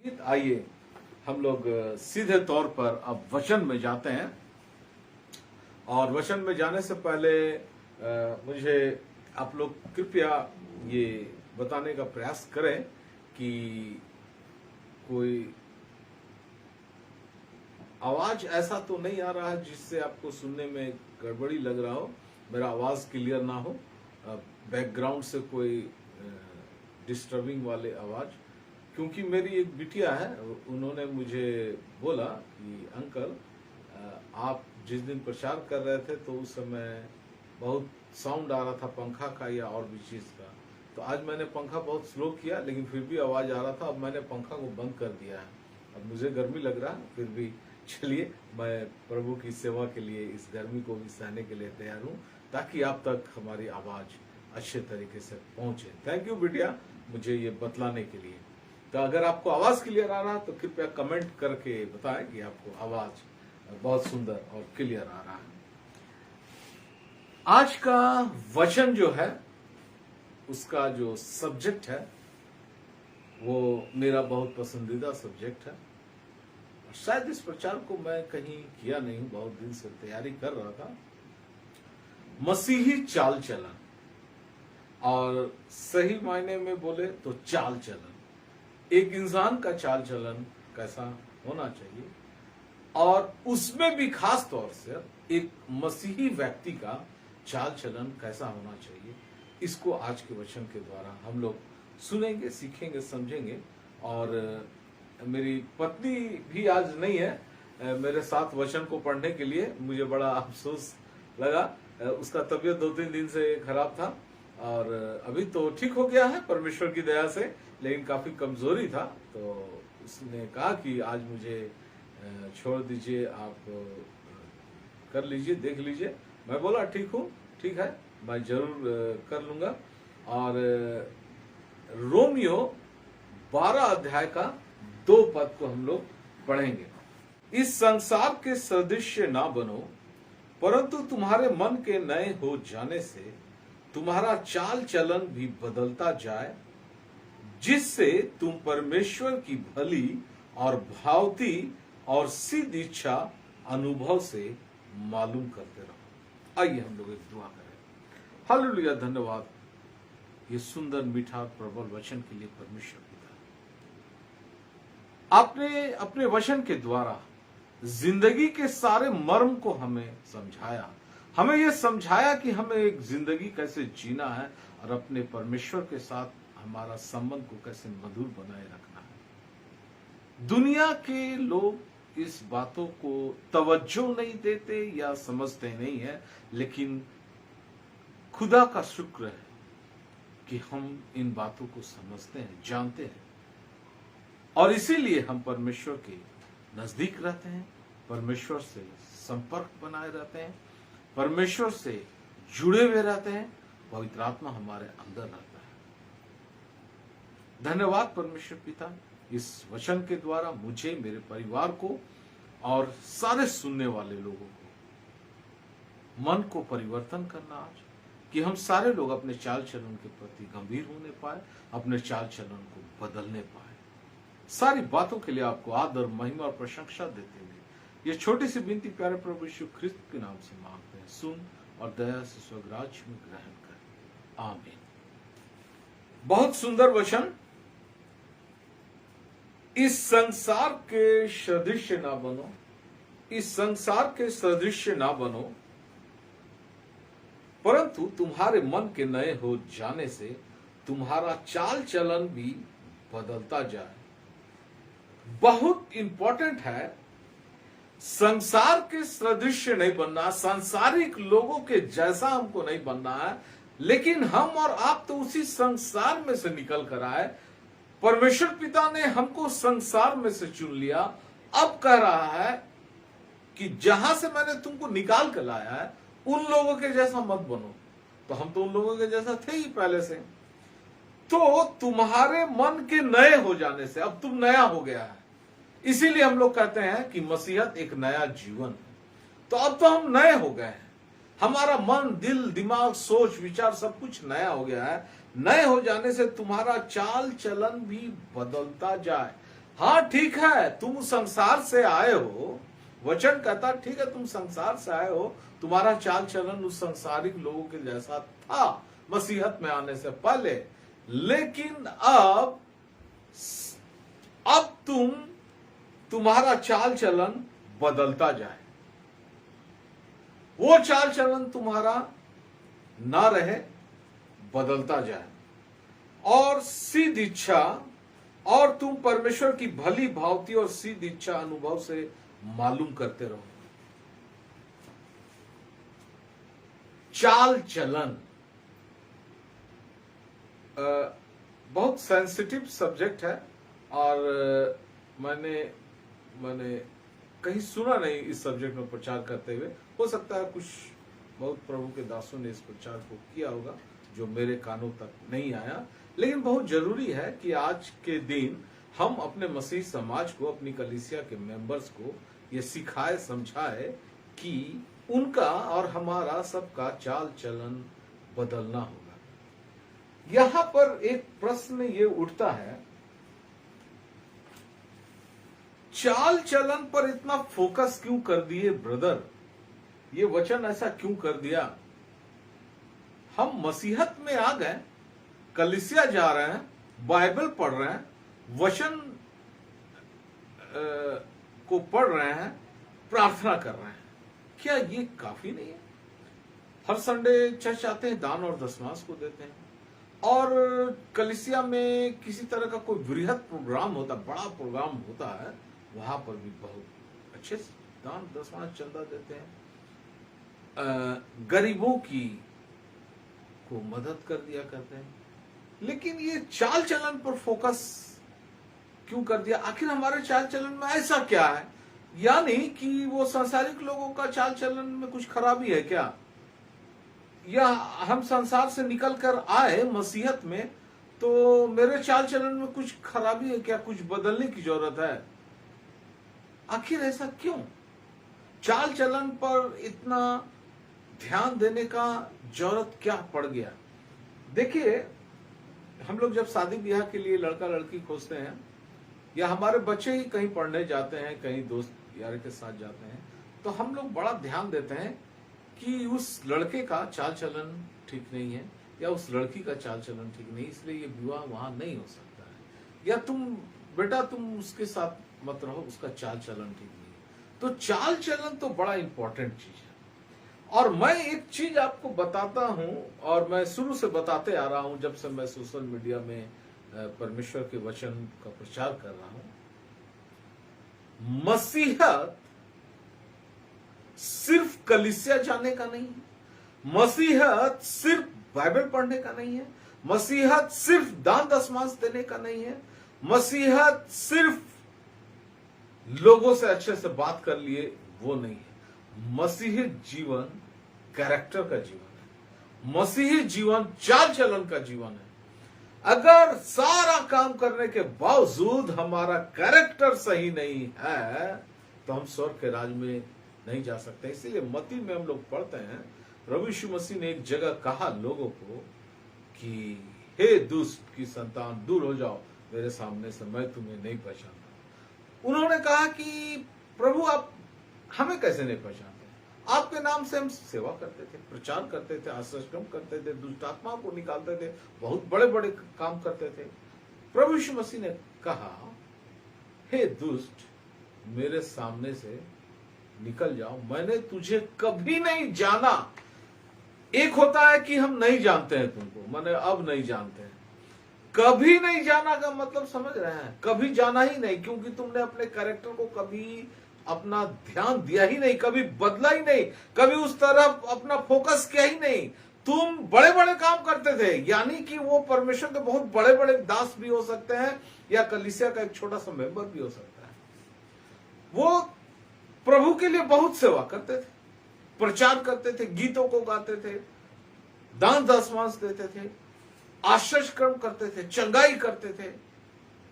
आइए हम लोग सीधे तौर पर अब वचन में जाते हैं। और वचन में जाने से पहले मुझे आप लोग कृपया ये बताने का प्रयास करें कि कोई आवाज ऐसा तो नहीं आ रहा है जिससे आपको सुनने में गड़बड़ी लग रहा हो, मेरा आवाज क्लियर ना हो, बैकग्राउंड से कोई डिस्टर्बिंग वाले आवाज। क्योंकि मेरी एक बिटिया है, उन्होंने मुझे बोला कि अंकल आप जिस दिन प्रचार कर रहे थे तो उस समय बहुत साउंड आ रहा था पंखा का या और भी चीज का। तो आज मैंने पंखा बहुत स्लो किया लेकिन फिर भी आवाज आ रहा था। अब मैंने पंखा को बंद कर दिया है। अब मुझे गर्मी लग रहा है, फिर भी चलिए मैं प्रभु की सेवा के लिए इस गर्मी को भी सहने के लिए तैयार हूँ ताकि आप तक हमारी आवाज अच्छे तरीके से पहुंचे। थैंक यू बिटिया मुझे ये बतलाने के लिए। तो अगर आपको आवाज क्लियर आ रहा है तो कृपया कमेंट करके बताएं कि आपको आवाज बहुत सुंदर और क्लियर आ रहा है। आज का वचन जो है उसका जो सब्जेक्ट है वो मेरा बहुत पसंदीदा सब्जेक्ट है। शायद इस प्रचार को मैं कहीं किया नहीं हूं, बहुत दिन से तैयारी कर रहा था। मसीही चाल चलन, और सही मायने में बोले तो चाल चलन, एक इंसान का चाल चलन कैसा होना चाहिए और उसमें भी खास तौर से एक मसीही व्यक्ति का चाल चलन कैसा होना चाहिए, इसको आज के वचन के द्वारा हम लोग सुनेंगे, सीखेंगे, समझेंगे। और मेरी पत्नी भी आज नहीं है मेरे साथ वचन को पढ़ने के लिए। मुझे बड़ा अफसोस लगा, उसका तबीयत 2-3 दिन से खराब था और अभी तो ठीक हो गया है परमेश्वर की दया से, लेकिन काफी कमजोरी था। तो उसने कहा कि आज मुझे छोड़ दीजिए, आप कर लीजिए, देख लीजिए। मैं बोला ठीक हूँ, ठीक है, मैं जरूर कर लूंगा। और रोमियो 12 अध्याय का 2 पद को हम लोग पढ़ेंगे। इस संसार के सदृश्य ना बनो, परंतु तुम्हारे मन के नए हो जाने से तुम्हारा चाल चलन भी बदलता जाए, जिससे तुम परमेश्वर की भली और भावती और सिद्ध इच्छा अनुभव से मालूम करते रहो। आइए हम लोग एक दुआ करें। हालेलुया, धन्यवाद ये सुंदर मीठा प्रबल वचन के लिए परमेश्वर पिता। आपने अपने वचन के द्वारा जिंदगी के सारे मर्म को हमें समझाया, हमें यह समझाया कि हमें एक जिंदगी कैसे जीना है और अपने परमेश्वर के साथ हमारा संबंध को कैसे मधुर बनाए रखना है। दुनिया के लोग इस बातों को तवज्जो नहीं देते या समझते नहीं है, लेकिन खुदा का शुक्र है कि हम इन बातों को समझते हैं, जानते हैं, और इसीलिए हम परमेश्वर के नजदीक रहते हैं, परमेश्वर से संपर्क बनाए रहते हैं, परमेश्वर से जुड़े हुए रहते हैं। पवित्र आत्मा हमारे अंदर रहता है। धन्यवाद परमेश्वर पिता, इस वचन के द्वारा मुझे, मेरे परिवार को और सारे सुनने वाले लोगों को मन को परिवर्तन करना आज, कि हम सारे लोग अपने चाल चलन के प्रति गंभीर होने पाए, अपने चाल चलन को बदलने पाए। सारी बातों के लिए आपको आदर, महिमा और प्रशंसा देते हुए ये छोटी सी विनती प्यारे प्रभु यीशु ख्रिस्त के नाम से मांगते हैं। सुन और दया से स्वर्गराज्य में ग्रहण कर, आमीन। बहुत सुंदर वचन। इस संसार के सदृश्य ना बनो, इस संसार के सदृश्य ना बनो, परंतु तुम्हारे मन के नए हो जाने से तुम्हारा चाल चलन भी बदलता जाए। बहुत इंपॉर्टेंट है, संसार के सदृश्य नहीं बनना, सांसारिक लोगों के जैसा हमको नहीं बनना है, लेकिन हम और आप तो उसी संसार में से निकल कर आए। परमेश्वर पिता ने हमको संसार में से चुन लिया, अब कह रहा है कि जहां से मैंने तुमको निकाल कर लाया है उन लोगों के जैसा मत बनो। तो हम तो उन लोगों के जैसा थे ही पहले से। तो तुम्हारे मन के नए हो जाने से अब तुम नया हो गया है। इसीलिए हम लोग कहते हैं कि मसीहत एक नया जीवन है। तो अब तो हम नए हो गए हैं, हमारा मन, दिल, दिमाग, सोच, विचार सब कुछ नया हो गया है। नए हो जाने से तुम्हारा चाल चलन भी बदलता जाए। हाँ ठीक है, तुम संसार से आए हो, वचन कहता ठीक है तुम संसार से आए हो, तुम्हारा चाल चलन उस संसारिक लोगों के जैसा था मसीहत में आने से पहले, लेकिन अब तुम्हारा चाल चलन बदलता जाए, वो चाल चलन तुम्हारा ना रहे, बदलता जाए, और सिद्ध इच्छा, और तुम परमेश्वर की भली भावती और सिद्ध इच्छा अनुभव से मालूम करते रहो। चाल चलन बहुत सेंसिटिव सब्जेक्ट है, और मैंने कहीं सुना नहीं इस सब्जेक्ट में प्रचार करते हुए। हो सकता है कुछ बहुत प्रभु के दासों ने इस प्रचार को किया होगा जो मेरे कानों तक नहीं आया, लेकिन बहुत जरूरी है कि आज के दिन हम अपने मसीह समाज को, अपनी कलीसिया के मेंबर्स को ये सिखाए, समझाए कि उनका और हमारा सबका चाल चलन बदलना होगा। यहां पर एक प्रश्न ये उठता है, चाल चलन पर इतना फोकस क्यों कर दिए ब्रदर? ये वचन ऐसा क्यों कर दिया? हम मसीहत में आ गए, कलीसिया जा रहे हैं, बाइबल पढ़ रहे हैं, वचन को पढ़ रहे हैं, प्रार्थना कर रहे हैं, क्या ये काफी नहीं है? हर संडे चर्च आते हैं, दान और दशमांश को देते हैं, और कलीसिया में किसी तरह का कोई वृहद प्रोग्राम होता, बड़ा प्रोग्राम होता है, वहां पर भी बहुत अच्छे से दान दशमांश चंदा देते हैं, गरीबों की को मदद कर दिया करते हैं। लेकिन ये चाल चलन पर फोकस क्यों कर दिया? आखिर हमारे चाल चलन में ऐसा क्या है? यानी कि वो सांसारिक लोगों का चाल चलन में कुछ खराबी है क्या? या हम संसार से निकल कर आए मसीहत में, तो मेरे चाल चलन में कुछ खराबी है क्या? कुछ बदलने की जरूरत है? आखिर ऐसा क्यों? चाल चलन पर इतना ध्यान देने का जरूरत क्या पड़ गया? देखिए, हम लोग जब शादी ब्याह के लिए लड़का लड़की खोजते हैं, या हमारे बच्चे ही कहीं पढ़ने जाते हैं, कहीं दोस्त यार के साथ जाते हैं, तो हम लोग बड़ा ध्यान देते हैं कि उस लड़के का चाल चलन ठीक नहीं है, या उस लड़की का चाल चलन ठीक नहीं, इसलिए ये विवाह वहां नहीं हो सकता है, या बेटा तुम उसके साथ मत रहो, उसका चाल चलन ठीक नहीं है। तो चाल चलन तो बड़ा इंपॉर्टेंट चीज है। और मैं एक चीज आपको बताता हूं, और मैं शुरू से बताते आ रहा हूं, जब से मैं सोशल मीडिया में परमेश्वर के वचन का प्रचार कर रहा हूं। मसीहत सिर्फ कलीसिया जाने का नहीं है, मसीहत सिर्फ बाइबल पढ़ने का नहीं है, मसीहत सिर्फ दान दशमांश देने का नहीं है, मसीहत सिर्फ लोगों से अच्छे से बात कर लिए वो नहीं है। मसीही जीवन कैरेक्टर का जीवन है, मसीही जीवन चाल चलन का जीवन है। अगर सारा काम करने के बावजूद हमारा कैरेक्टर सही नहीं है, तो हम स्वर्ग के राज में नहीं जा सकते। इसीलिए मत्ती में हम लोग पढ़ते हैं, प्रभु यीशु मसीह ने एक जगह कहा लोगों को कि हे दुष्ट की संतान, दूर हो जाओ मेरे सामने से, मैं तुम्हें नहीं पहचानता। उन्होंने कहा कि प्रभु आप हमें कैसे नहीं पहचानते? आपके नाम से हम सेवा करते थे, प्रचार करते थे, आश्रम करते थे, दुष्ट आत्माओं को निकालते थे, बहुत बड़े बड़े काम करते थे। प्रभु यीशु मसीह ने कहा, हे दुष्ट, मेरे सामने से निकल जाओ, मैंने तुझे कभी नहीं जाना। एक होता है कि हम नहीं जानते हैं तुमको, मैंने अब नहीं जानते हैं। कभी नहीं जाना का मतलब समझ रहे हैं? कभी जाना ही नहीं, क्योंकि तुमने अपने कैरेक्टर को कभी अपना ध्यान दिया ही नहीं, कभी बदला ही नहीं, कभी उस तरफ अपना फोकस किया ही नहीं। तुम बड़े बड़े काम करते थे, यानी कि वो परमेश्वर के बहुत बड़े बड़े दास भी हो सकते हैं, या कलीसिया का एक छोटा सा मेंबर भी हो सकता है। वो प्रभु के लिए बहुत सेवा करते थे, प्रचार करते थे, गीतों को गाते थे, दान दशमांश देते थे, आश्चर्य कर्म करते थे, चंगाई करते थे,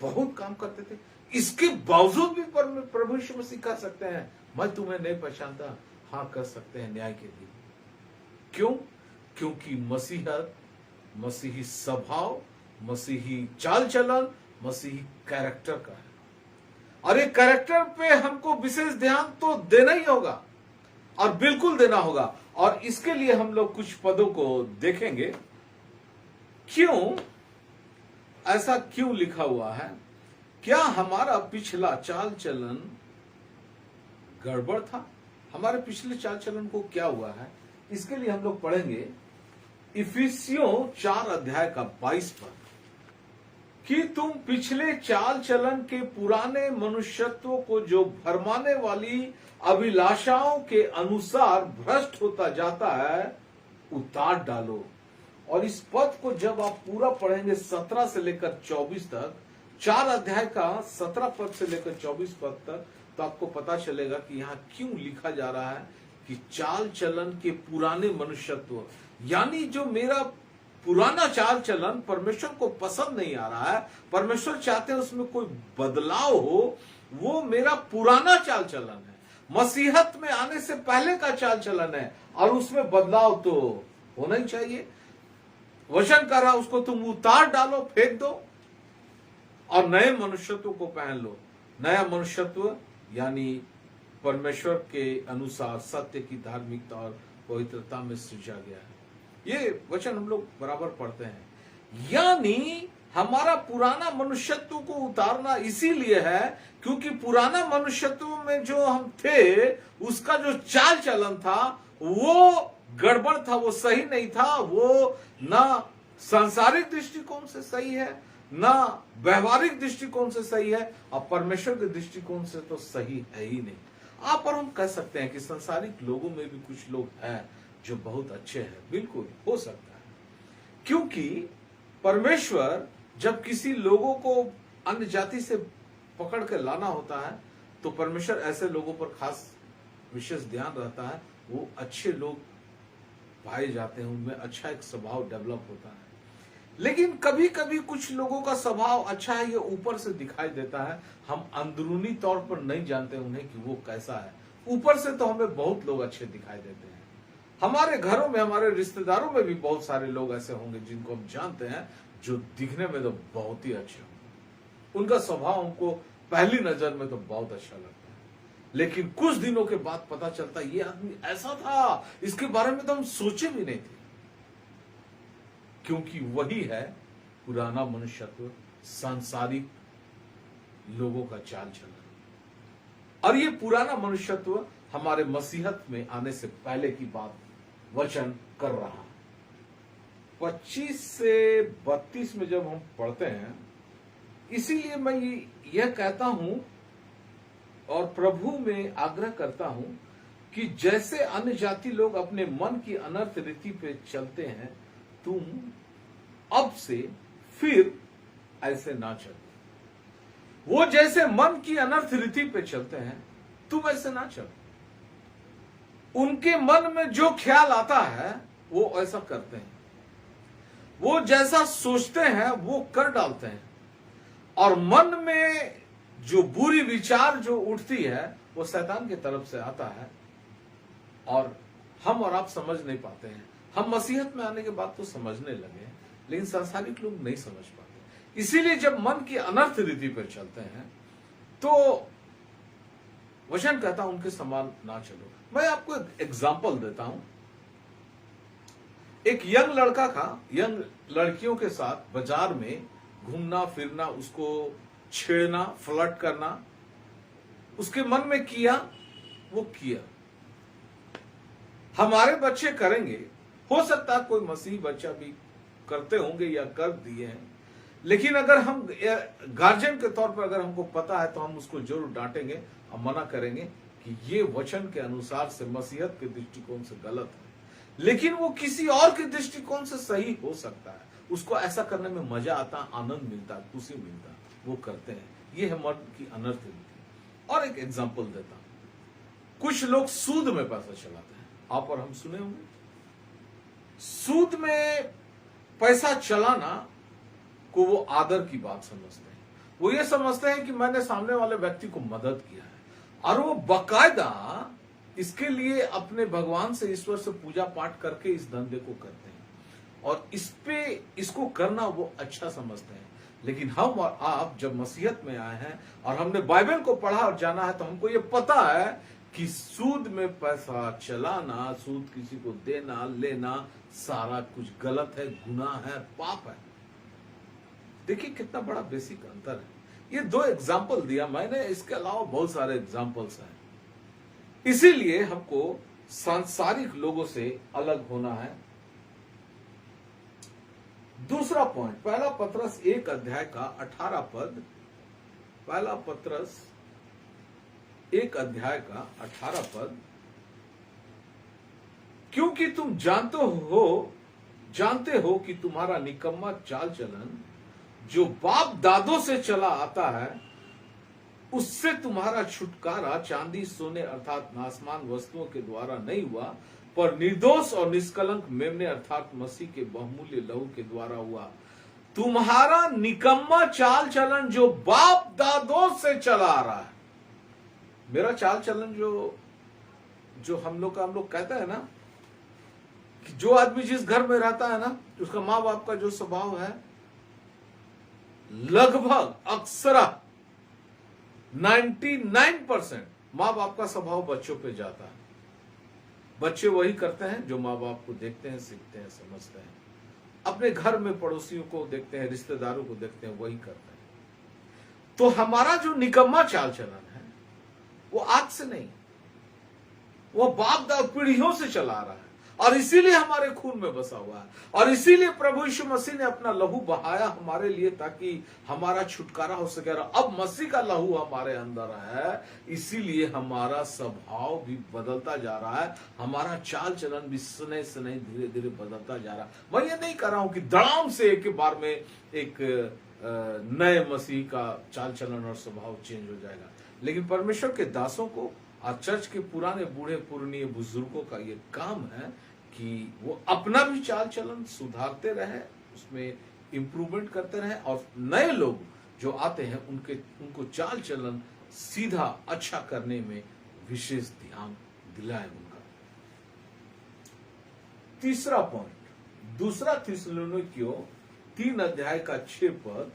बहुत काम करते थे। इसके बावजूद भी प्रभु यीशु मसीह कह सकते हैं, मैं तुम्हें नहीं पहचानता। हाँ, कर सकते हैं न्याय के दिन। क्यों? क्योंकि मसीहत, मसीही स्वभाव, मसीही चाल चलन, मसीही कैरेक्टर का है। और एक कैरेक्टर पे हमको विशेष ध्यान तो देना ही होगा और बिल्कुल देना होगा। और इसके लिए हम लोग कुछ पदों को देखेंगे। क्यों ऐसा क्यों लिखा हुआ है? क्या हमारा पिछला चाल चलन गड़बड़ था? हमारे पिछले चाल चलन को क्या हुआ है? इसके लिए हम लोग पढ़ेंगे इफिसियों 4 अध्याय का 22 पद कि तुम पिछले चाल चलन के पुराने मनुष्यत्व को जो भरमाने वाली अभिलाषाओं के अनुसार भ्रष्ट होता जाता है उतार डालो। और इस पद को जब आप पूरा पढ़ेंगे 17 से लेकर 24 तक, 4 अध्याय का 17 पद से लेकर 24 पद तक, तो आपको पता चलेगा कि यहाँ क्यों लिखा जा रहा है कि चाल चलन के पुराने मनुष्यत्व, यानी जो मेरा पुराना चाल चलन परमेश्वर को पसंद नहीं आ रहा है, परमेश्वर चाहते हैं उसमें कोई बदलाव हो, वो मेरा पुराना चाल चलन है, मसीहत में आने से पहले का चाल चलन है और उसमें बदलाव तो होना ही चाहिए। वचन कर रहा उसको तुम उतार डालो, फेंक दो और नए मनुष्यत्व को पहन लो। नया मनुष्यत्व यानी परमेश्वर के अनुसार सत्य की धार्मिकता और पवित्रता में सृजा गया है। ये वचन हम लोग बराबर पढ़ते हैं। यानी हमारा पुराना मनुष्यत्व को उतारना इसीलिए है क्योंकि पुराना मनुष्यत्व में जो हम थे उसका जो चाल चलन था वो गड़बड़ था, वो सही नहीं था, वो ना सांसारिक दृष्टिकोण से सही है, ना व्यवहारिक दृष्टिकोण से सही है और परमेश्वर के दृष्टिकोण से तो सही है ही नहीं। आप और हम कह सकते हैं कि सांसारिक लोगों में भी कुछ लोग हैं जो बहुत अच्छे हैं, बिल्कुल हो सकता है, क्योंकि परमेश्वर जब किसी लोगों को अन्य जाति से पकड़ के लाना होता है तो परमेश्वर ऐसे लोगों पर खास विशेष ध्यान रहता है। वो अच्छे लोग पाए जाते हैं, उनमें अच्छा एक स्वभाव डेवलप होता है। लेकिन कभी कभी कुछ लोगों का स्वभाव अच्छा है, ये ऊपर से दिखाई देता है, हम अंदरूनी तौर पर नहीं जानते उन्हें कि वो कैसा है। ऊपर से तो हमें बहुत लोग अच्छे दिखाई देते हैं, हमारे घरों में, हमारे रिश्तेदारों में भी बहुत सारे लोग ऐसे होंगे जिनको हम जानते हैं जो दिखने में तो बहुत ही अच्छे होंगे, उनका स्वभाव हमको पहली नजर में तो बहुत अच्छा लगता है, लेकिन कुछ दिनों के बाद पता चलता है ये आदमी ऐसा था, इसके बारे में तो हम सोचे भी नहीं थे, क्योंकि वही है पुराना मनुष्यत्व, सांसारिक लोगों का चाल चलन। और ये पुराना मनुष्यत्व हमारे मसीहत में आने से पहले की बात वचन कर रहा है। 25 से 32 में जब हम पढ़ते हैं, इसीलिए मैं यह कहता हूं और प्रभु में आग्रह करता हूं कि जैसे अन्य जाति लोग अपने मन की अनर्थ रीति पे चलते हैं, तुम अब से फिर ऐसे ना चलो। वो जैसे मन की अनर्थ रीति पे चलते हैं, तुम ऐसे ना चलो। उनके मन में जो ख्याल आता है वो ऐसा करते हैं, वो जैसा सोचते हैं वो कर डालते हैं, और मन में जो बुरी विचार जो उठती है वो शैतान की तरफ से आता है, और हम और आप समझ नहीं पाते हैं। हम मसीहत में आने के बाद तो समझने लगे, लेकिन सांसारिक लोग नहीं समझ पाते। इसीलिए जब मन की अनर्थ रीति पर चलते हैं तो वचन कहता उनके समान ना चलो। मैं आपको एक एग्जाम्पल देता हूं। एक यंग लड़का का यंग लड़कियों के साथ बाजार में घूमना फिरना, उसको छेड़ना, फ्लर्ट करना उसके मन में किया, वो किया। हमारे बच्चे करेंगे, हो सकता है कोई मसीही बच्चा भी करते होंगे या कर दिए हैं, लेकिन अगर हम गार्जियन के तौर पर अगर हमको पता है तो हम उसको जरूर डांटेंगे और मना करेंगे कि ये वचन के अनुसार से मसीहत के दृष्टिकोण से गलत है, लेकिन वो किसी और के दृष्टिकोण से सही हो सकता है। उसको ऐसा करने में मजा आता, आनंद मिलता, खुशी मिलता, वो करते हैं। ये है मन की अनर्थ रीति। और एक एग्जाम्पल देता हूं। कुछ लोग सूद में पैसा चलाते हैं, आप और हम सुने होंगे। सूद में पैसा चलाना को वो आदर की बात समझते हैं। वो ये समझते हैं कि मैंने सामने वाले व्यक्ति को मदद किया है, और वो बाकायदा इसके लिए अपने भगवान से, ईश्वर से पूजा पाठ करके इस धंधे को करते हैं, और इसको करना वो अच्छा समझते हैं। लेकिन हम और आप जब मसीहत में आए हैं और हमने बाइबल को पढ़ा और जाना है, तो हमको ये पता है कि सूद में पैसा चलाना, सूद किसी को देना लेना, सारा कुछ गलत है, गुनाह है, पाप है। देखिए कितना बड़ा बेसिक अंतर है। ये 2 एग्जाम्पल दिया मैंने, इसके अलावा बहुत सारे एग्जाम्पल्स हैं। इसीलिए हमको सांसारिक लोगों से अलग होना है। दूसरा पॉइंट, पहला पत्रस 1 अध्याय का 18 पद, पहला पत्रस 1 अध्याय का 18 पद, क्योंकि तुम जानते हो कि तुम्हारा निकम्मा चाल चलन जो बाप दादों से चला आता है, उससे तुम्हारा छुटकारा चांदी सोने अर्थात नासमान वस्तुओं के द्वारा नहीं हुआ, पर निर्दोष और निष्कलंक मेमने अर्थात मसीह के बहुमूल्य लहू के द्वारा हुआ। तुम्हारा निकम्मा चाल चलन जो बाप दादों से चला आ रहा है। मेरा चाल चलन जो हम लोग कहते हैं ना, कि जो आदमी जिस घर में रहता है ना, उसका माँ बाप का जो स्वभाव है, लगभग अक्सर 99% माँ बाप का स्वभाव बच्चों पे जाता है। बच्चे वही करते हैं जो माँ बाप को देखते हैं, सीखते हैं, समझते हैं। अपने घर में पड़ोसियों को देखते हैं, रिश्तेदारों को देखते हैं, वही करते हैं। तो हमारा जो निकम्मा चाल चलन है, वो आज से नहीं, वो बाप दादा पीढ़ियों से चला आ रहा है, और इसीलिए हमारे खून में बसा हुआ है, और इसीलिए प्रभु यीशु मसीह ने अपना लहू बहाया हमारे लिए, ताकि हमारा छुटकारा हो सके। अब मसीह का लहू हमारे अंदर है, इसीलिए हमारा स्वभाव भी बदलता जा रहा है, हमारा चाल चलन भी स्नेह स्नेह धीरे धीरे बदलता जा रहा है। मैं ये नहीं कह रहा हूं कि धड़ाम से एक बार में एक नए मसीह का चाल चलन और स्वभाव चेंज हो जाएगा, लेकिन परमेश्वर के दासों को और चर्च के पुराने बूढ़े पुराने बुजुर्गों का ये काम है कि वो अपना भी चाल चलन सुधारते रहे, उसमें इंप्रूवमेंट करते रहे, और नए लोग जो आते हैं उनको चाल चलन सीधा अच्छा करने में विशेष ध्यान दिलाए उनका। तीसरा पॉइंट, दूसरा थिस्सलुनीकियों 3 अध्याय का 6 पद,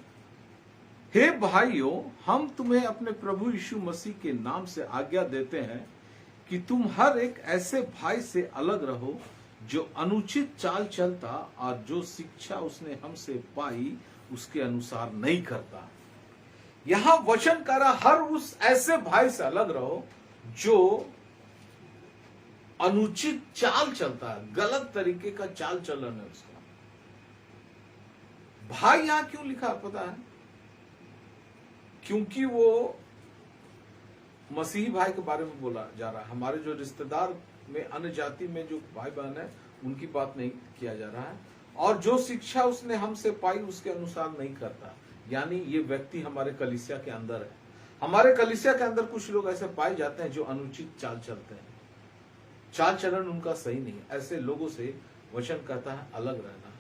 हे भाइयों, हम तुम्हें अपने प्रभु यीशु मसीह के नाम से आज्ञा देते हैं कि तुम हर एक ऐसे भाई से अलग रहो जो अनुचित चाल चलता और जो शिक्षा उसने हमसे पाई उसके अनुसार नहीं करता। यहां वचन कह रहा, हर उस ऐसे भाई से अलग रहो जो अनुचित चाल चलता है, गलत तरीके का चाल चलन है उसका। भाई यहां क्यों लिखा पता है? क्योंकि वो मसीही भाई के बारे में बोला जा रहा है। हमारे जो रिश्तेदार में अन्य जाति में जो भाई बहन है उनकी बात नहीं किया जा रहा है, और जो शिक्षा उसने हमसे पाई उसके अनुसार नहीं करता, यानी ये व्यक्ति हमारे कलीसिया के अंदर है। हमारे कलीसिया के अंदर कुछ लोग ऐसे पाए जाते हैं जो अनुचित चाल चलते हैं, चाल चलन उनका सही नहीं। ऐसे लोगों से वचन कहता है अलग रहना,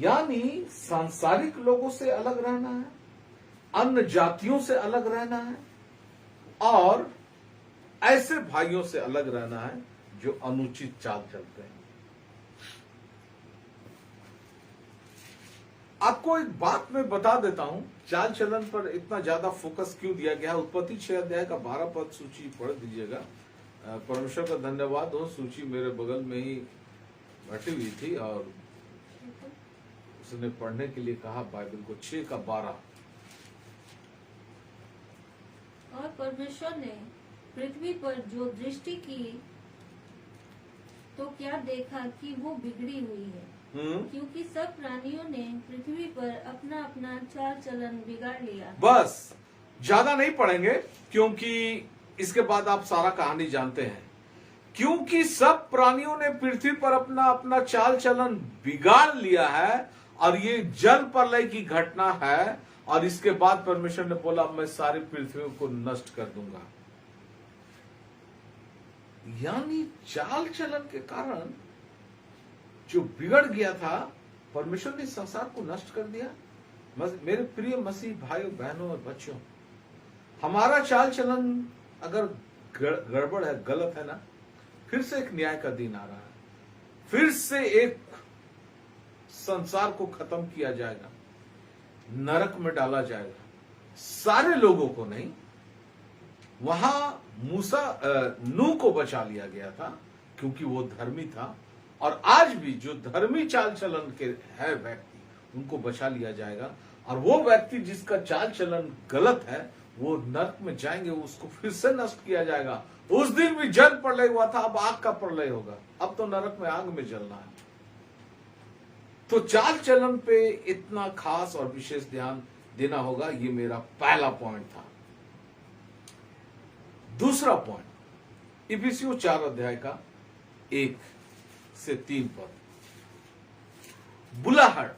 यानी सांसारिक लोगों से अलग रहना है, अन्य जातियों से अलग रहना है, और ऐसे भाइयों से अलग रहना है जो अनुचित चाल चलते हैं। आपको एक बात मैं बता देता हूं, चाल चलन पर इतना ज्यादा फोकस क्यों दिया गया है। उत्पत्ति 6 अध्याय का 12 पद सूची पढ़ दीजिएगा। परमेश्वर का धन्यवाद हो, सूची मेरे बगल में ही बैठी हुई थी और उसने पढ़ने के लिए कहा बाइबल को। 6 का 12। और परमेश्वर ने पृथ्वी पर जो दृष्टि की तो क्या देखा कि वो बिगड़ी हुई है, क्योंकि सब प्राणियों ने पृथ्वी पर अपना अपना चाल चलन बिगाड़ लिया। बस ज्यादा नहीं पढ़ेंगे क्योंकि इसके बाद आप सारा कहानी जानते हैं। क्योंकि सब प्राणियों ने पृथ्वी पर अपना अपना चाल चलन बिगाड़ लिया है, और ये जल प्रलय की घटना है, और इसके बाद परमेश्वर ने बोला मैं सारी पृथ्वी को नष्ट कर दूंगा। यानी चाल चलन के कारण जो बिगड़ गया था, परमेश्वर ने संसार को नष्ट कर दिया। मेरे प्रिय मसीह भाइयों बहनों और बच्चों, हमारा चाल चलन अगर गड़बड़ है, गलत है ना, फिर से एक न्याय का दिन आ रहा है, फिर से एक संसार को खत्म किया जाएगा, नरक में डाला जाएगा, सारे लोगों को नहीं। वहां नूह को बचा लिया गया था क्योंकि वो धर्मी था, और आज भी जो धर्मी चाल चलन के है व्यक्ति, उनको बचा लिया जाएगा। और वो व्यक्ति जिसका चाल चलन गलत है, वो नरक में जाएंगे, उसको फिर से नष्ट किया जाएगा। उस दिन भी जल प्रलय हुआ था, अब आग का प्रलय होगा। अब तो नरक में आग में जलना है। तो चाल चलन पे इतना खास और विशेष ध्यान देना होगा। ये मेरा पहला पॉइंट था। दूसरा पॉइंट, इफिसियों 4 अध्याय का 1 से 3 पद। बुलाहट,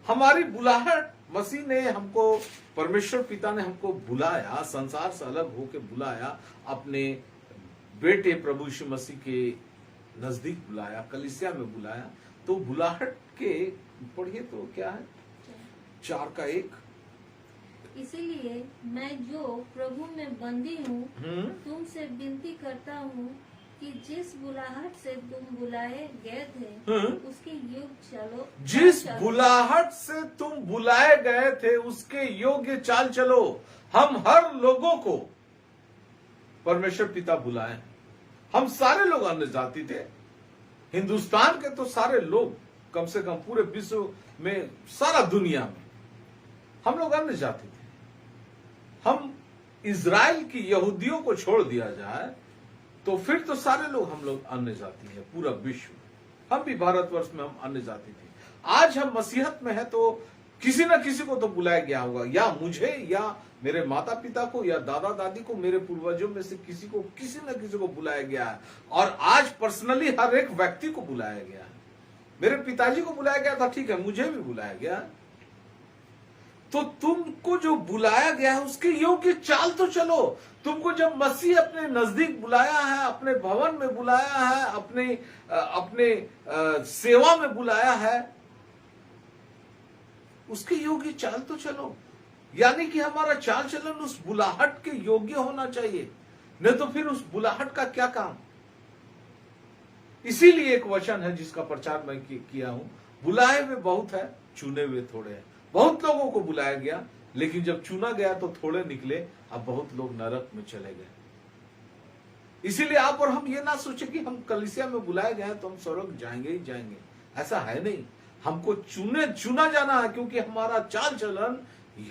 हमारी बुलाहट, मसीह ने हमको, परमेश्वर पिता ने हमको बुलाया, संसार से अलग होकर बुलाया, अपने बेटे प्रभु यीशु मसीह के नजदीक बुलाया, कलीसिया में बुलाया। तो बुलाहट के पढ़िए तो क्या है, 4 का 1। इसीलिए मैं जो प्रभु में बंदी हूँ, तुमसे विनती करता हूँ कि जिस बुलाहट से तुम बुलाए गए थे उसके योग्य चलो। जिस बुलाहट से तुम बुलाए गए थे उसके योग्य चाल चलो। हम हर लोगों को परमेश्वर पिता बुलाए। हम सारे लोग अन्य जाति थे। हिंदुस्तान के तो सारे लोग, कम से कम पूरे विश्व में, सारा दुनिया में हम लोग अन्य जाति थे। हम इजराइल की यहूदियों को छोड़ दिया जाए तो फिर तो सारे लोग हम लोग अन्य जाति है, पूरा विश्व। हम भी भारतवर्ष में हम अन्य जाति थे। आज हम मसीहत में है तो किसी न किसी को तो बुलाया गया होगा, या मुझे, या मेरे माता पिता को, या दादा दादी को, मेरे पूर्वजों में से किसी को, किसी न किसी को बुलाया गया है। और आज पर्सनली हर एक व्यक्ति को बुलाया गया है। मेरे पिताजी को बुलाया गया था, ठीक है, मुझे भी बुलाया गया। तो तुमको जो बुलाया गया है उसके योग्य चाल तो चलो। तुमको जब मसीह अपने नजदीक बुलाया है, अपने भवन में बुलाया है, अपने सेवा में बुलाया है, उसके योग्य चाल तो चलो। यानी कि हमारा चाल चलन उस बुलाहट के योग्य होना चाहिए, नहीं तो फिर उस बुलाहट का क्या काम। इसीलिए एक वचन है जिसका प्रचार मैं किया हूं, बुलाए हुए बहुत है, चुने हुए थोड़े हैं। बहुत लोगों को बुलाया गया, लेकिन जब चुना गया तो थोड़े निकले, अब बहुत लोग नरक में चले गए। इसीलिए आप और हम ये ना सोचे कि हम कलीसिया में बुलाए गए तो हम स्वर्ग जाएंगे ही जाएंगे, ऐसा है नहीं। हमको चुना जाना है, क्योंकि हमारा चाल चलन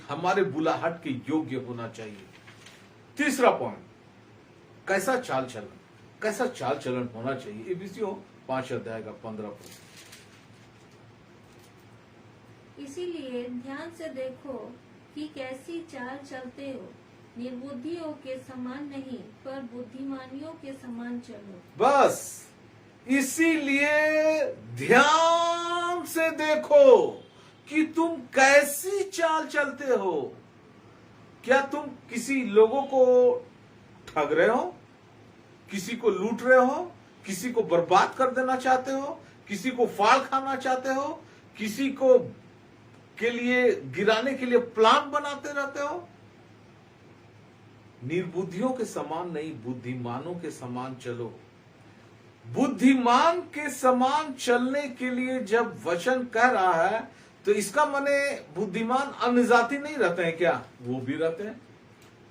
हमारे बुलाहट के योग्य होना चाहिए। तीसरा पॉइंट, कैसा चाल चलन होना चाहिए। इफिसियों 5 अध्याय का 15 पद। इसीलिए ध्यान से देखो कि कैसी चाल चलते हो, निर्बुद्धियों के समान नहीं पर बुद्धिमानियों के समान चलो। बस इसीलिए ध्यान से देखो कि तुम कैसी चाल चलते हो। क्या तुम किसी लोगों को ठग रहे हो, किसी को लूट रहे हो, किसी को बर्बाद कर देना चाहते हो, किसी को फाड़ खाना चाहते हो, किसी को के लिए गिराने के लिए प्लान बनाते रहते हो? निर्बुद्धियों के समान नहीं, बुद्धिमानों के समान चलो। बुद्धिमान के समान चलने के लिए जब वचन कह रहा है तो इसका माने बुद्धिमान अन्य जाति नहीं रहते हैं क्या? वो भी रहते हैं,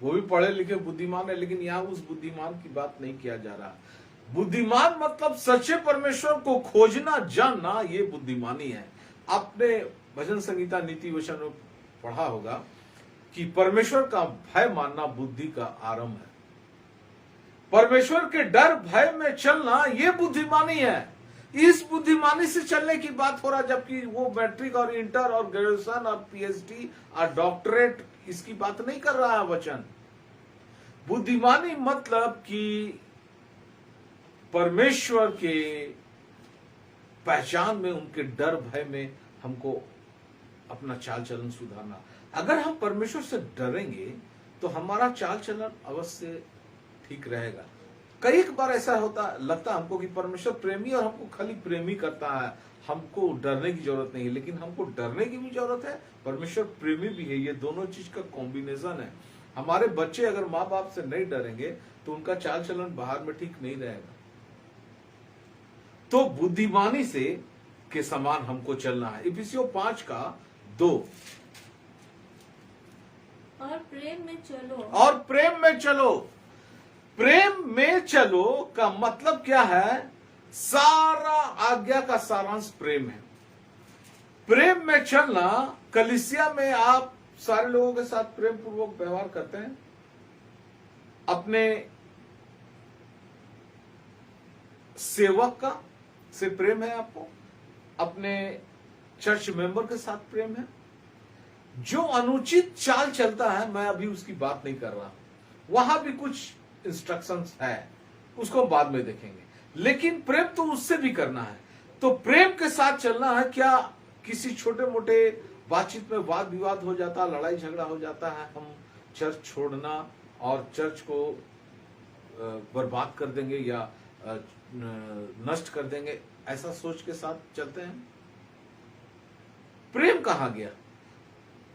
वो भी पढ़े लिखे बुद्धिमान है, लेकिन यहां उस बुद्धिमान की बात नहीं किया जा रहा। बुद्धिमान मतलब सच्चे परमेश्वर को खोजना, जानना, ये बुद्धिमानी है। आपने भजन संगीता नीति वचन में पढ़ा होगा कि परमेश्वर का भय मानना बुद्धि का आरंभ है। परमेश्वर के डर भय में चलना ये बुद्धिमानी है। इस बुद्धिमानी से चलने की बात हो रहा, जबकि वो मैट्रिक और इंटर और ग्रेजुएशन और पीएचडी और डॉक्टरेट, इसकी बात नहीं कर रहा है वचन। बुद्धिमानी मतलब कि परमेश्वर के पहचान में, उनके डर भय में हमको अपना चाल चलन सुधारना। अगर हम परमेश्वर से डरेंगे तो हमारा चाल चलन अवश्य ठीक रहेगा। कई बार ऐसा लगता हमको कि परमेश्वर प्रेमी और हमको खाली प्रेमी करता है, हमको डरने की जरूरत नहीं है। लेकिन हमको डरने की भी जरूरत है, परमेश्वर प्रेमी भी है। ये दोनों चीज का कॉम्बिनेशन है। हमारे बच्चे अगर माँ बाप से नहीं डरेंगे तो उनका चाल चलन बाहर में ठीक नहीं रहेगा। तो बुद्धिमानी से के समान हमको चलना है। इफिसियों 5:2। और प्रेम में चलो। और प्रेम में चलो। प्रेम में चलो का मतलब क्या है? सारा आज्ञा का सारांश प्रेम है। प्रेम में चलना, कलीसिया में आप सारे लोगों के साथ प्रेम पूर्वक व्यवहार करते हैं, अपने सेवक का से प्रेम है आपको, अपने चर्च मेंबर के साथ प्रेम है। जो अनुचित चाल चलता है, मैं अभी उसकी बात नहीं कर रहा, वहां भी कुछ इंस्ट्रक्शंस है, उसको बाद में देखेंगे, लेकिन प्रेम तो उससे भी करना है। तो प्रेम के साथ चलना है। क्या किसी छोटे मोटे बातचीत में वाद विवाद हो जाता, लड़ाई झगड़ा हो जाता है, हम चर्च छोड़ना और चर्च को बर्बाद कर देंगे या नष्ट कर देंगे, ऐसा सोच के साथ चलते हैं? प्रेम कहां गया?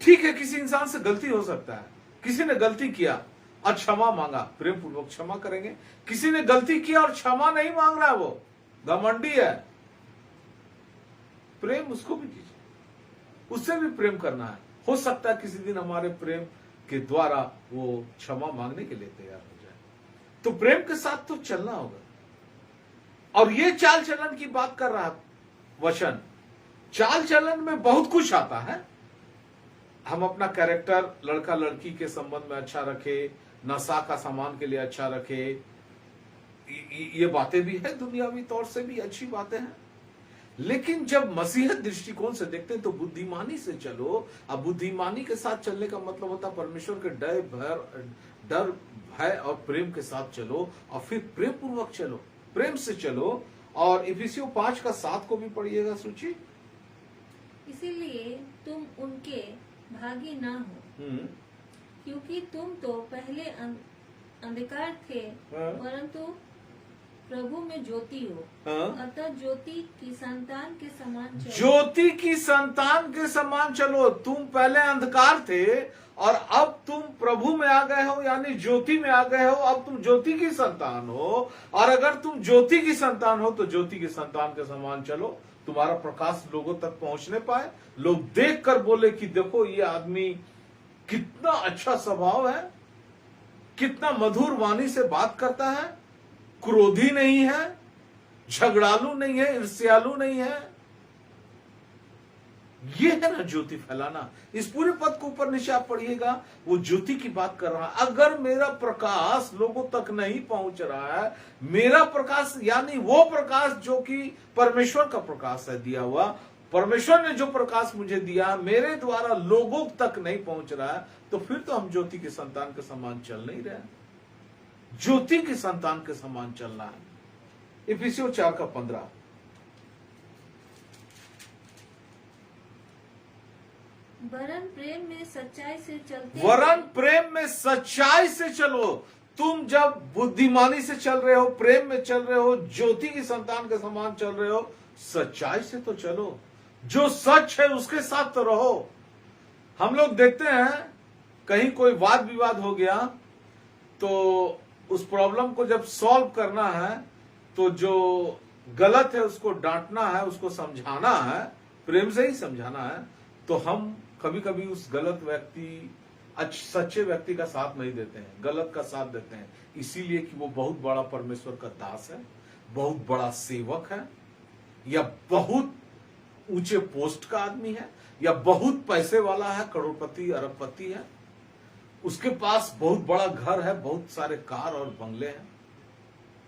ठीक है, किसी इंसान से गलती हो सकता है, किसी ने गलती किया और क्षमा मांगा, प्रेम पूर्वक क्षमा करेंगे। किसी ने गलती किया और क्षमा नहीं मांग रहा, वो घमंडी है, प्रेम उसको भी कीजिए, उससे भी प्रेम करना है। हो सकता है किसी दिन हमारे प्रेम के द्वारा वो क्षमा मांगने के लिए तैयार हो जाए। तो प्रेम के साथ तो चलना होगा। और ये चाल चलन की बात कर रहा वचन। चाल चलन में बहुत कुछ आता है। हम अपना कैरेक्टर लड़का लड़की के संबंध में अच्छा रखे, नशा का सामान के लिए अच्छा रखे, ये बातें भी है, दुनियावी तौर से भी अच्छी बातें हैं। लेकिन जब मसीहत दृष्टिकोण से देखते हैं तो बुद्धिमानी से चलो। अब बुद्धिमानी के साथ चलने का मतलब होता है परमेश्वर के डर भय और प्रेम के साथ चलो, और फिर प्रेम पूर्वक चलो, प्रेम से चलो। और इफिसियों 5:7 को भी पढ़िएगा सूची। इसीलिए तुम उनके भागी ना हो, क्योंकि तुम तो पहले अंधकार थे, परंतु प्रभु में ज्योति हो। अतः ज्योति की संतान के समान चलो। ज्योति की संतान के समान चलो। तुम पहले अंधकार थे और अब तुम प्रभु में आ गए हो, यानी ज्योति में आ गए हो। अब तुम ज्योति की संतान हो, और अगर तुम ज्योति की संतान हो तो ज्योति की संतान के समान चलो। तुम्हारा प्रकाश लोगों तक पहुंचने पाए, लोग देखकर बोले कि देखो ये आदमी कितना अच्छा स्वभाव है, कितना मधुर वाणी से बात करता है, क्रोधी नहीं है, झगड़ालू नहीं है, ईर्ष्यालु नहीं है। ये है ना ज्योति फैलाना। इस पूरे पद को ऊपर नीचे आप पढ़िएगा, वो ज्योति की बात कर रहा है। अगर मेरा प्रकाश लोगों तक नहीं पहुंच रहा है, मेरा प्रकाश यानी वो प्रकाश जो कि परमेश्वर का प्रकाश है दिया हुआ, परमेश्वर ने जो प्रकाश मुझे दिया मेरे द्वारा लोगों तक नहीं पहुंच रहा है, तो फिर तो हम ज्योति के संतान के समान चल नहीं रहे। ज्योति के संतान के समान चलना है। इफिसियों 4:15। वरन प्रेम में सच्चाई से चलते, वरन प्रेम में सच्चाई से चलो। तुम जब बुद्धिमानी से चल रहे हो, प्रेम में चल रहे हो, ज्योति की संतान के समान चल रहे हो, सच्चाई से तो चलो। जो सच है उसके साथ तो रहो। हम लोग देखते हैं कहीं कोई वाद विवाद हो गया तो उस प्रॉब्लम को जब सॉल्व करना है तो जो गलत है उसको डांटना है, उसको समझाना है, प्रेम से ही समझाना है। तो हम कभी कभी उस गलत व्यक्ति सच्चे व्यक्ति का साथ नहीं देते हैं, गलत का साथ देते हैं, इसीलिए कि वो बहुत बड़ा परमेश्वर का दास है, बहुत बड़ा सेवक है, या बहुत ऊंचे पोस्ट का आदमी है, या बहुत पैसे वाला है, करोड़पति अरबपति है, उसके पास बहुत बड़ा घर है, बहुत सारे कार और बंगले हैं।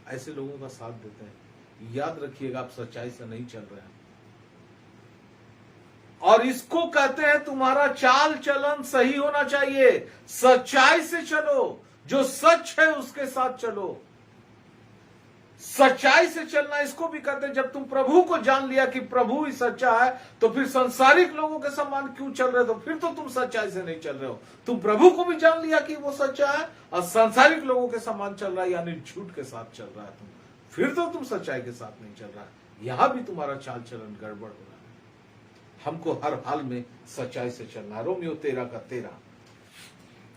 ऐसे लोगों का साथ देते हैं। याद रखिएगा, आप सच्चाई से नहीं चल रहे हैं। और इसको कहते हैं तुम्हारा चाल चलन सही होना चाहिए। सच्चाई से चलो, जो सच है उसके साथ चलो। सच्चाई से चलना इसको भी कहते हैं। जब तुम प्रभु को जान लिया कि प्रभु ही सच्चा है, तो फिर संसारिक लोगों के समान क्यों चल रहे हो? तो फिर तो तुम सच्चाई से नहीं चल रहे हो। तुम प्रभु को भी जान लिया कि वो सच्चा है और संसारिक लोगों के समान चल रहा है, यानी झूठ के साथ चल रहा है तुम, फिर तो तुम सच्चाई के साथ नहीं चल रहा है। यहां भी तुम्हारा चाल चलन गड़बड़ हो रहा है। हमको हर हाल में सच्चाई से चलना है। रोमियो 13:13।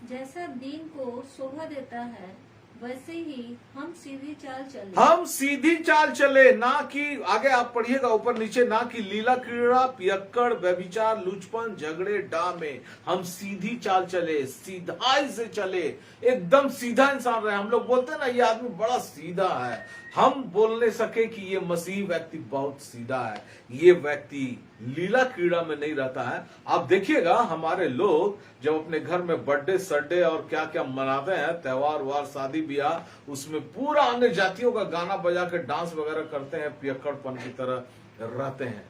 जैसा दीन को शोभा देता है वैसे ही हम सीधी चाल चले। हम सीधी चाल चले, ना कि आगे आप पढ़िएगा ऊपर नीचे, ना कि लीला क्रीड़ा पियक्कड़ व्यभिचार लुचपन झगड़े डा में। हम सीधी चाल चले, सीधाई से चले, एकदम सीधा इंसान रहे। हम लोग बोलते हैं ना ये आदमी बड़ा सीधा है, हम बोलने सके कि ये मसीह व्यक्ति बहुत सीधा है, ये व्यक्ति लीला क्रीड़ा में नहीं रहता है। आप देखिएगा हमारे लोग जब अपने घर में बर्थडे सड्डे और क्या क्या मनाते हैं, त्योहार वार शादी ब्याह, उसमें पूरा अन्य जातियों का गाना बजा के डांस वगैरह करते हैं, पियक्कड़पन की तरह रहते हैं।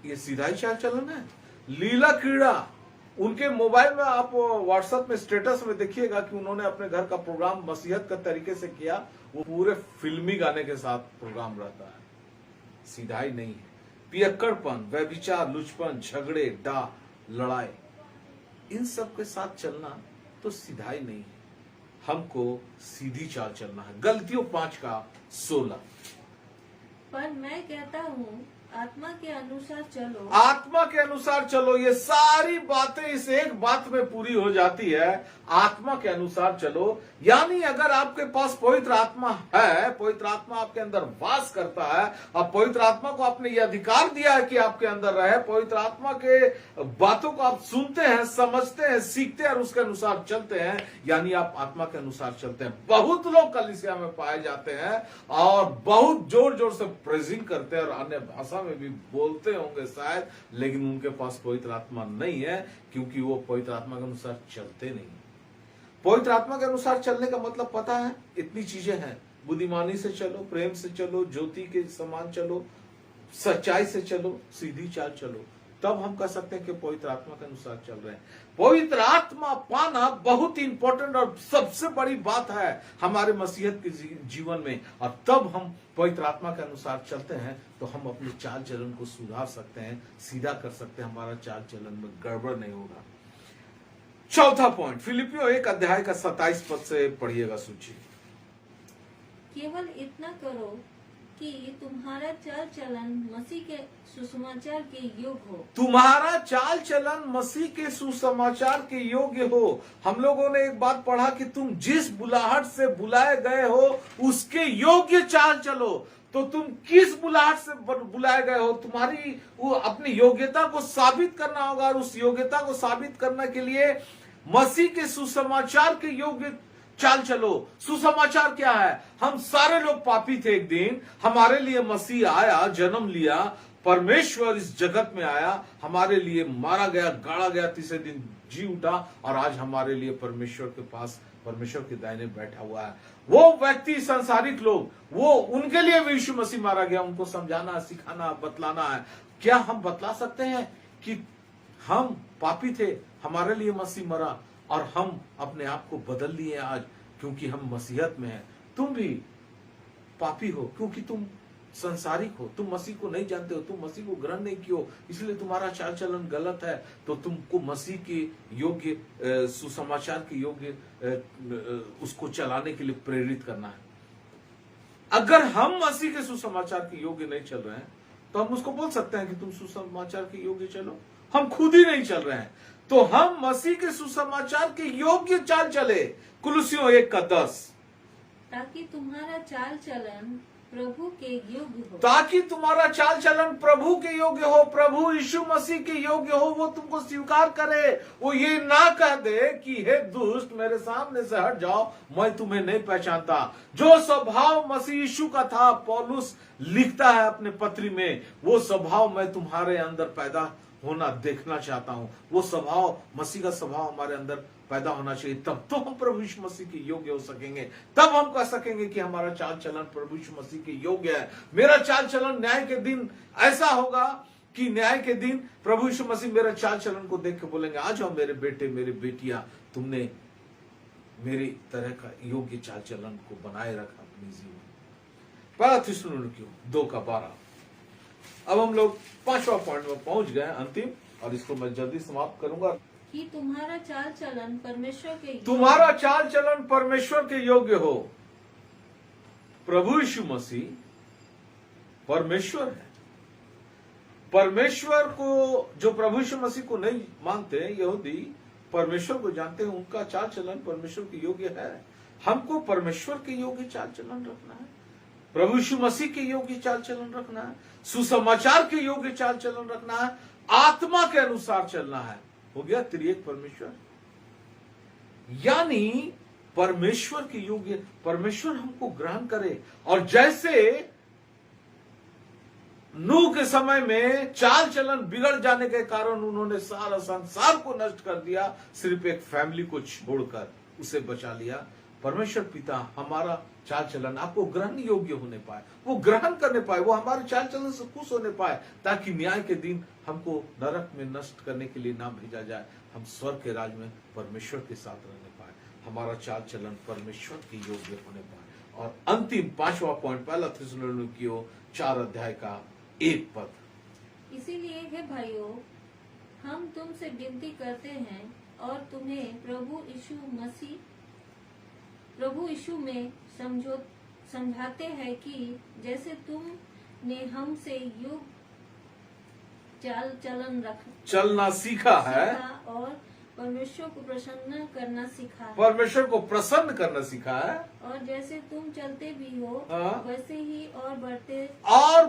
ये सीधा ही चाल चलन है। लीला क्रीड़ा, उनके मोबाइल में आप व्हाट्सएप में स्टेटस में देखिएगा कि उन्होंने अपने घर का प्रोग्राम मसीहत का तरीके से किया, वो पूरे फिल्मी गाने के साथ प्रोग्राम रहता है। सीधाई नहीं है। पियक्कड़पन व्यभिचार लुचपन झगड़े डा लड़ाई, इन सब के साथ चलना तो सीधाई नहीं है। हमको सीधी चाल चलना है। गलतियों 5:16। पर मैं कहता हूँ आत्मा के अनुसार चलो। आत्मा के अनुसार चलो, ये सारी बातें इस एक बात में पूरी हो जाती है, आत्मा के अनुसार चलो। यानी अगर आपके पास पवित्र आत्मा है, पवित्र आत्मा आपके अंदर वास करता है, अब पवित्र आत्मा को आपने ये अधिकार दिया है कि आपके अंदर रहे, पवित्र आत्मा के बातों को आप सुनते हैं, समझते हैं, सीखते हैं और उसके अनुसार चलते हैं, यानी आप आत्मा के अनुसार चलते हैं। बहुत लोग कलीसिया में पाए जाते हैं और बहुत जोर जोर से प्रेजिंग करते हैं और अन्य भाषा में भी बोलते होंगे शायद, लेकिन उनके पास पवित्र आत्मा नहीं है, क्योंकि वो पवित्र आत्मा के अनुसार चलते नहीं। पवित्र आत्मा के अनुसार चलने का मतलब पता है, इतनी चीजें हैं। बुद्धिमानी से चलो, प्रेम से चलो, ज्योति के समान चलो, सच्चाई से चलो, सीधी चाल चलो, तब हम कह सकते हैं कि पवित्र आत्मा के अनुसार चल रहे हैं। पवित्र आत्मा पाना बहुत ही इंपॉर्टेंट और सबसे बड़ी बात है हमारे मसीहत के जीवन में, और तब हम पवित्र आत्मा के अनुसार चलते हैं तो हम अपने चाल चलन को सुधार सकते हैं, सीधा कर सकते हैं, हमारा चाल चलन में गड़बड़ नहीं होगा। चौथा पॉइंट, फिलिपियों 1:27 से पढ़िएगा सूची। केवल इतना करो कि तुम्हारा चाल चलन मसीह के सुसमाचार के योग्य हो। तुम्हारा चाल चलन मसीह के सुसमाचार के योग्य हो। हम लोगों ने एक बात पढ़ा कि तुम जिस बुलाहट से बुलाए गए हो उसके योग्य चाल चलो। तो तुम किस बुलाहट से बुलाए गए हो, तुम्हारी वो अपनी योग्यता को साबित करना होगा, और उस योग्यता को साबित करने के लिए मसीह के सुसमाचार के योग्य चाल चलो। सुसमाचार क्या है? हम सारे लोग पापी थे, एक दिन हमारे लिए मसीह आया, जन्म लिया, परमेश्वर इस जगत में आया, हमारे लिए मारा गया, गाड़ा गया, तीसरे दिन जी उठा, और आज हमारे लिए परमेश्वर के पास, परमेश्वर के दाहिने बैठा हुआ है। वो व्यक्ति, संसारिक लोग, वो उनके लिए भी यीशु मसीह मारा गया, उनको समझाना, सिखाना, बतलाना है। क्या हम बतला सकते हैं कि हम पापी थे, हमारे लिए मसीह मरा, और हम अपने आप को बदल लिए आज क्योंकि हम मसीहत में हैं? तुम भी पापी हो क्योंकि तुम संसारिक हो, तुम मसीह को नहीं जानते हो, तुम मसीह को ग्रहण नहीं किए हो, इसलिए तुम्हारा चाल चलन गलत है। तो तुमको मसीह के योग्य, सुसमाचार के योग्य उसको चलाने के लिए प्रेरित करना है। अगर हम मसीह के सुसमाचार के योग्य नहीं चल रहे हैं तो हम उसको बोल सकते हैं कि तुम सुसमाचार के योग्य चलो। हम खुद ही नहीं चल रहे हैं, तो हम मसीह के सुसमाचार के योग्य चाल चले। कुलुसियों 1:10, ताकि तुम्हारा चाल चलन प्रभु के योग्य हो। ताकि तुम्हारा चाल चलन प्रभु के योग्य हो, प्रभु यीशु मसीह के योग्य हो। वो तुमको स्वीकार करे, वो ये ना कह दे कि हे दुष्ट, मेरे सामने से हट जाओ, मैं तुम्हें नहीं पहचानता। जो स्वभाव मसीह यीशु का था, पौलुस लिखता है अपने पत्री में, वो स्वभाव मैं तुम्हारे अंदर पैदा होना देखना चाहता हूं। वो स्वभाव, मसीह का स्वभाव हमारे अंदर पैदा होना चाहिए, तब तो हम प्रभु यीशु मसीह के योग्य हो सकेंगे। तब हम कह सकेंगे कि हमारा चाल चलन प्रभु यीशु मसीह के योग्य है। मेरा चाल चलन न्याय के दिन ऐसा होगा कि न्याय के दिन प्रभु यीशु मसीह मेरे चाल चलन को देख के बोलेंगे, आ जाओ मेरे बेटे, मेरी बेटियां, तुमने मेरी तरह का योग्य चाल चलन को बनाए रखा अपने जीवन। पहला थिस्सलुनीकियों 2:12। अब हम लोग 5वां पॉइंट में पहुंच गए, अंतिम, और इसको मैं जल्दी समाप्त करूंगा। कि तुम्हारा चाल चलन परमेश्वर के तुम्हारा चाल चलन परमेश्वर के योग्य हो। प्रभु यीशु मसीह परमेश्वर है। परमेश्वर को जो प्रभु यीशु मसीह को नहीं मानते यहूदी, परमेश्वर को जानते हैं उनका चाल चलन परमेश्वर के योग्य है। हमको परमेश्वर के योग्य चाल चलन रखना है, प्रभु यीशु मसीह के योग्य चाल चलन रखना है, सुसमाचार के योग्य चाल चलन रखना है, आत्मा के अनुसार चलना है। हो गया त्रिएक परमेश्वर, यानी परमेश्वर के योग्य, परमेश्वर हमको ग्रहण करे। और जैसे नूह के समय में चाल चलन बिगड़ जाने के कारण उन्होंने सारा संसार को नष्ट कर दिया, सिर्फ एक फैमिली को छोड़कर उसे बचा लिया। परमेश्वर पिता हमारा चाल चलन आपको ग्रहण योग्य होने पाए, वो ग्रहण करने पाए, वो हमारे चाल चलन से खुश होने पाए, ताकि न्याय के दिन हमको नरक में नष्ट करने के लिए ना भेजा जाए, हम स्वर्ग के राज में परमेश्वर के साथ रहने पाए, हमारा चाल चलन परमेश्वर के योग्य होने पाए। और अंतिम 5वां पॉइंट, पहला थिस्सलुनीकियों 4 अध्याय का 1 पद। इसीलिए हे भाइयों, हम तुमसे विनती करते हैं और तुम्हें प्रभु यीशु में समझाते हैं कि जैसे तुमने हमसे युग चाल चलन चलना सीखा है और परमेश्वर को प्रसन्न करना सीखा है, परमेश्वर को प्रसन्न करना सीखा है, और जैसे तुम चलते भी हो वैसे ही और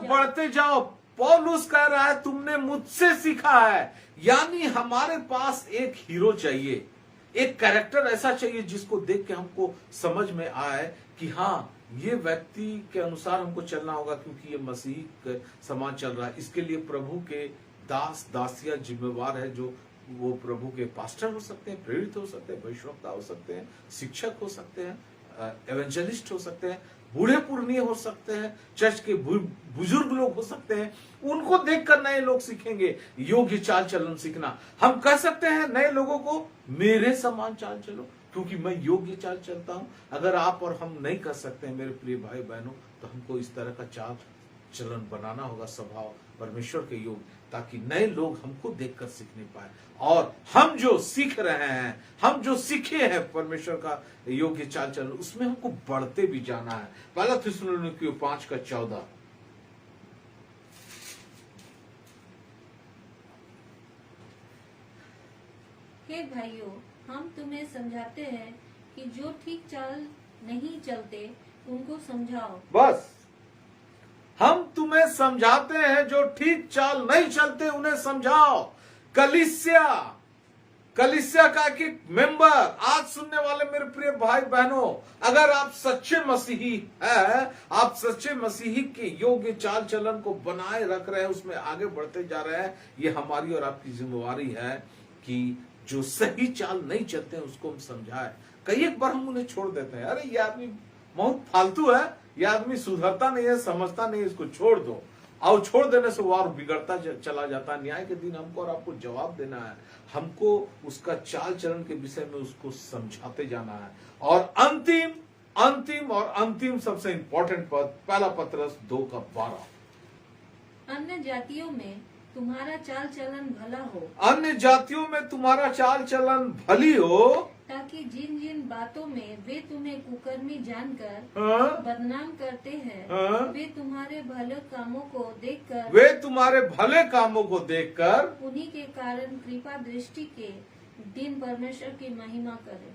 बढ़ते जाओ। पौलुस कह रहा है तुमने मुझसे सीखा है, यानी हमारे पास एक हीरो चाहिए, एक कैरेक्टर ऐसा चाहिए जिसको देख के हमको समझ में आए कि हाँ, ये व्यक्ति के अनुसार हमको चलना होगा, क्योंकि ये मसीह के समान चल रहा है। इसके लिए प्रभु के दास दासियां जिम्मेवार है, जो वो प्रभु के पास्टर हो सकते हैं, प्रेरित हो सकते हैं, भविष्यवक्ता हो सकते हैं, शिक्षक हो सकते हैं, एवेंजलिस्ट हो सकते हैं, बूढ़े पुरनिये हो सकते हैं, चर्च के बुजुर्ग लोग हो सकते हैं। उनको देखकर नए लोग सीखेंगे योग्य चाल चलन सीखना। हम कह सकते हैं नए लोगों को मेरे समान चाल चलो, क्योंकि मैं योग्य चाल चलता हूं। अगर आप और हम नहीं कर सकते हैं मेरे प्रिय भाई बहनों, तो हमको इस तरह का चाल चलन बनाना होगा, स्वभाव परमेश्वर के योग्य, ताकि नए लोग हमको देखकर सीखने पाए। और हम जो सीख रहे हैं, हम जो सीखे हैं परमेश्वर का योग्य चाल चलन, उसमें हमको बढ़ते भी जाना है। पहला थिस्सलुनीकियों 5 का 14। हे भाइयों, हम तुम्हें समझाते हैं कि जो ठीक चाल नहीं चलते उनको समझाओ। बस, हम तुम्हें समझाते हैं जो ठीक चाल नहीं चलते उन्हें समझाओ। कलीसिया का एक मेंबर, आज सुनने वाले मेरे प्रिय भाई बहनों, अगर आप सच्चे मसीही हैं, आप सच्चे मसीही के योग्य चाल चलन को बनाए रख रहे हैं, उसमें आगे बढ़ते जा रहे हैं, ये हमारी और आपकी जिम्मेवारी है कि जो सही चाल नहीं चलते हैं उसको हम समझाएं। कई एक बार हम उन्हें छोड़ देते हैं, अरे ये आदमी बहुत फालतू है, ये आदमी सुधरता नहीं है, समझता नहीं है, इसको छोड़ दो। और छोड़ देने से वो और बिगड़ता चला जाता है। न्याय के दिन हमको और आपको जवाब देना है, हमको उसका चाल चलन के विषय में उसको समझाते जाना है। और अंतिम सबसे इंपॉर्टेंट पद, पहला पत्रस 2 का 12। अन्य जातियों में तुम्हारा चाल चलन भला हो, अन्य जातियों में तुम्हारा चाल चलन भली हो, ताकि जिन जिन बातों में वे तुम्हें कुकर्मी जानकर बदनाम करते हैं, वे तुम्हारे भले कामों को देखकर उन्हीं के कारण कृपा दृष्टि के दिन परमेश्वर की महिमा करे।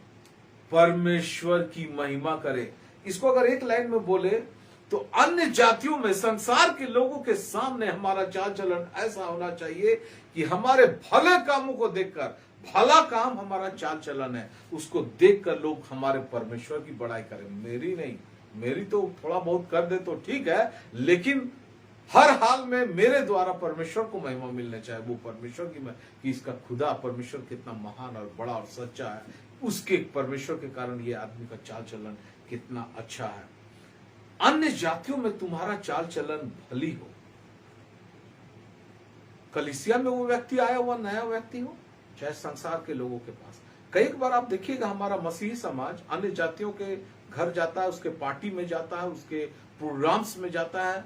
परमेश्वर की महिमा करे। इसको अगर एक लाइन में बोले तो अन्य जातियों में, संसार के लोगों के सामने हमारा चाल चलन ऐसा होना चाहिए कि हमारे भले कामों को देखकर, भला काम हमारा चाल चलन है, उसको देखकर लोग हमारे परमेश्वर की बड़ाई करें। मेरी नहीं, मेरी तो थोड़ा बहुत कर दे तो ठीक है, लेकिन हर हाल में मेरे द्वारा परमेश्वर को महिमा मिलने चाहिए। वो परमेश्वर की इसका खुदा परमेश्वर कितना महान और बड़ा और सच्चा है, उसके परमेश्वर के कारण ये आदमी का चाल चलन कितना अच्छा है। अन्य जातियों में तुम्हारा चाल चलन भली हो। कलीसिया में वो व्यक्ति आया हुआ नया व्यक्ति हो, चाहे संसार के लोगों के पास। कई बार आप देखिएगा हमारा मसीही समाज अन्य जातियों के घर जाता है, उसके पार्टी में जाता है, उसके प्रोग्राम्स में जाता है।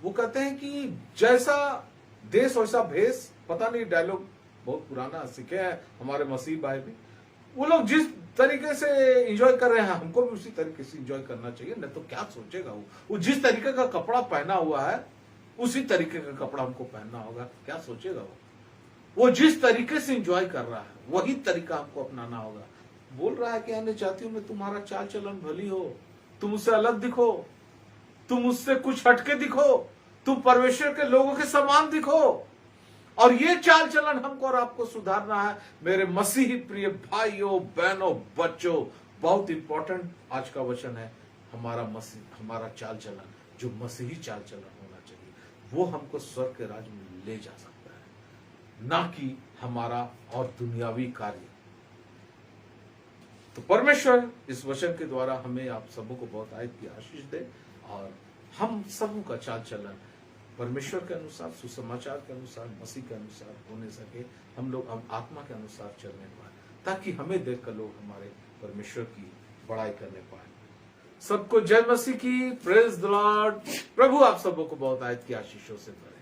वो कहते हैं कि जैसा देश वैसा भेष, पता नहीं, डायलॉग बहुत पुराना सीखे हैं हमारे मसीही भाई भी। वो लोग जिस तरीके से एंजॉय कर रहे हैं, हमको भी उसी तरीके से एंजॉय करना चाहिए, नहीं तो क्या सोचेगा वो जिस तरीके का कपड़ा पहना हुआ है उसी तरीके का कपड़ा हमको पहनना होगा, क्या सोचेगा वो। वो जिस तरीके से एंजॉय कर रहा है वही तरीका हमको अपनाना होगा। बोल रहा है कि आने चाहती हूं मैं तुम्हारा चाल चलन भली हो, तुम उससे अलग दिखो, तुम उससे कुछ हटके दिखो, तुम परमेश्वर के लोगों के समान दिखो। और ये चाल चलन हमको और आपको सुधारना है। मेरे मसीही प्रिय भाइयों बहनों बच्चों, बहुत इंपॉर्टेंट आज का वचन है। हमारा चाल चलन जो मसीही चाल चलन होना चाहिए, वो हमको स्वर्ग के राज्य में ले जा सकता है, ना कि हमारा और दुनियावी कार्य। तो परमेश्वर इस वचन के द्वारा हमें आप सबों को बहुत आयत की आशीष दे और हम सबों का चाल चलन परमेश्वर के अनुसार, सुसमाचार के अनुसार, मसीह के अनुसार होने सके। हम लोग हम आत्मा के अनुसार चलने पाए, ताकि हमें देखकर लोग हमारे परमेश्वर की बड़ाई करने पाए। सबको जय मसीह की, प्रेज द लॉर्ड। प्रभु आप सबों को बहुत आयत की आशीषों से भरे।